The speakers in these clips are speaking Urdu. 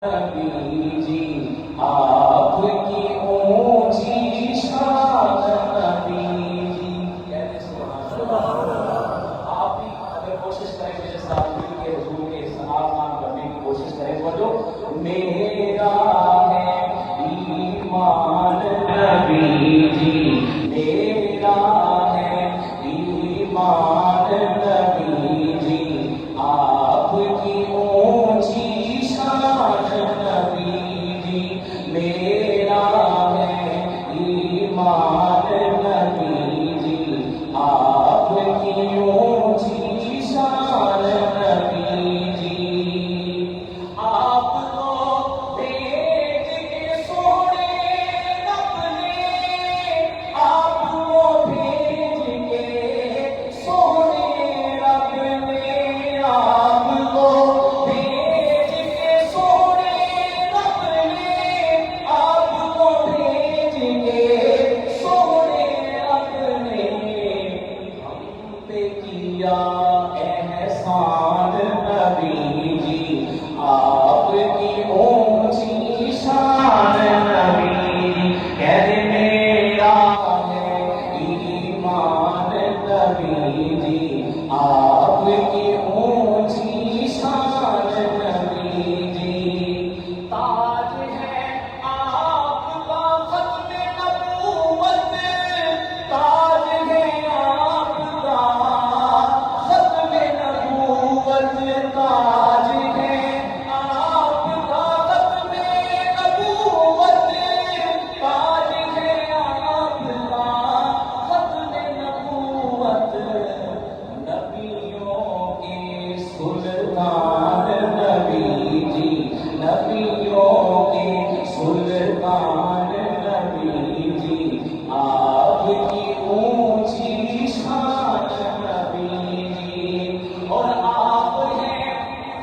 نبی جی آپ کی اونچی شان نبی جی کہتے سبحان اللہ۔ آپ بھی اگر کوشش کریں میرے ساتھ مل کے حضور کے سلام نام کرنے کی کوشش کریں تو جو میرا ہے ایمان نبی جی میرا ہے ایمان نبی جی آپ کی اونچی شان نبی جی میرا ہے ایمان نبی جی آپ کی اونچی شان نبی جی آپ کو بھیج کے سونے رب نے آپ کو بھیج کے سونے رب نے آپ کو بھیج کے سونے رب نے آپ کو بھیج کے سونے رب نے ہم پہ کیا احسان نبی جی آپ کی اونچی شان نبی جی کہہ میرا ہے ایمان نبی جی آپ کی اونچی شان نبی جی تاج ہے آپ کا ختم نبوت تاج ہے آپ کا ختم نبوت تاج ہے آپ کا ختم نبوت تاج ہے آپ کا ختم نبوت نبیوں کے سلطان نبی جی نبیوں کے سلطان نبی جی آپ کی اونچی شان نبی جی اور آپ ہیں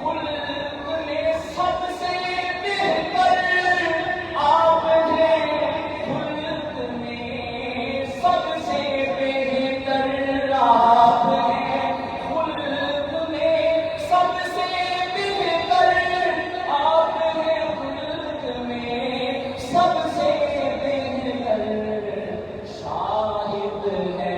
ملک میں سب سے بہتر آپ ہیں ملک میں سب سے بہتر آپ ہیں ملک میں سب سے بہتر آپ ہیں ملک میں سب سے بہتر شاہد ہے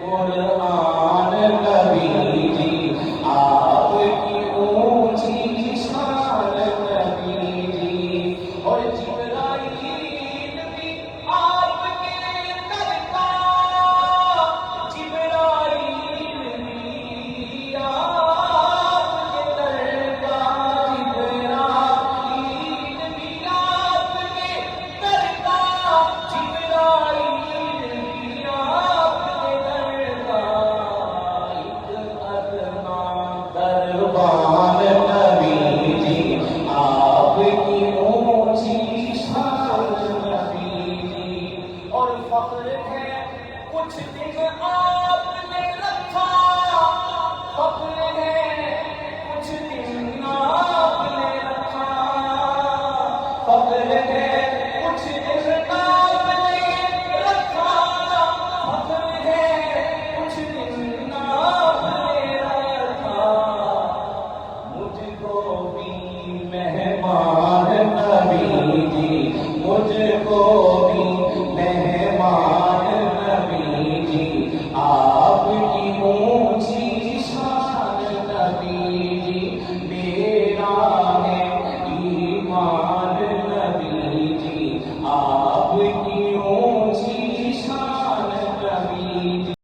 قرآن نبی جی آپ کی اونچی شان نبی جی اور جبرائیل بھی آپ کے در کا جبرائیل بھی آپ کے در کا جبرائیل بھی آپ کے در کا جبرائیل بھی آپ کے در کا ایک ادنا دربان نبی جی آپ کی اونچی شان نبی جی اور فخر ہے کچھ دن آپ نے رکھا فخر ہے کچھ دن آپ نے رکھا فخر ہے کچھ دن آپ نے رکھا فخر ہے کچھ دن آپ نے رکھا مجھ کو بھی مہمان نبی جی مجھ کو بھی مہمان نبی جی آپ کی اونچی شان نبی جی میرا ہے ایمان نبی جی آپ کی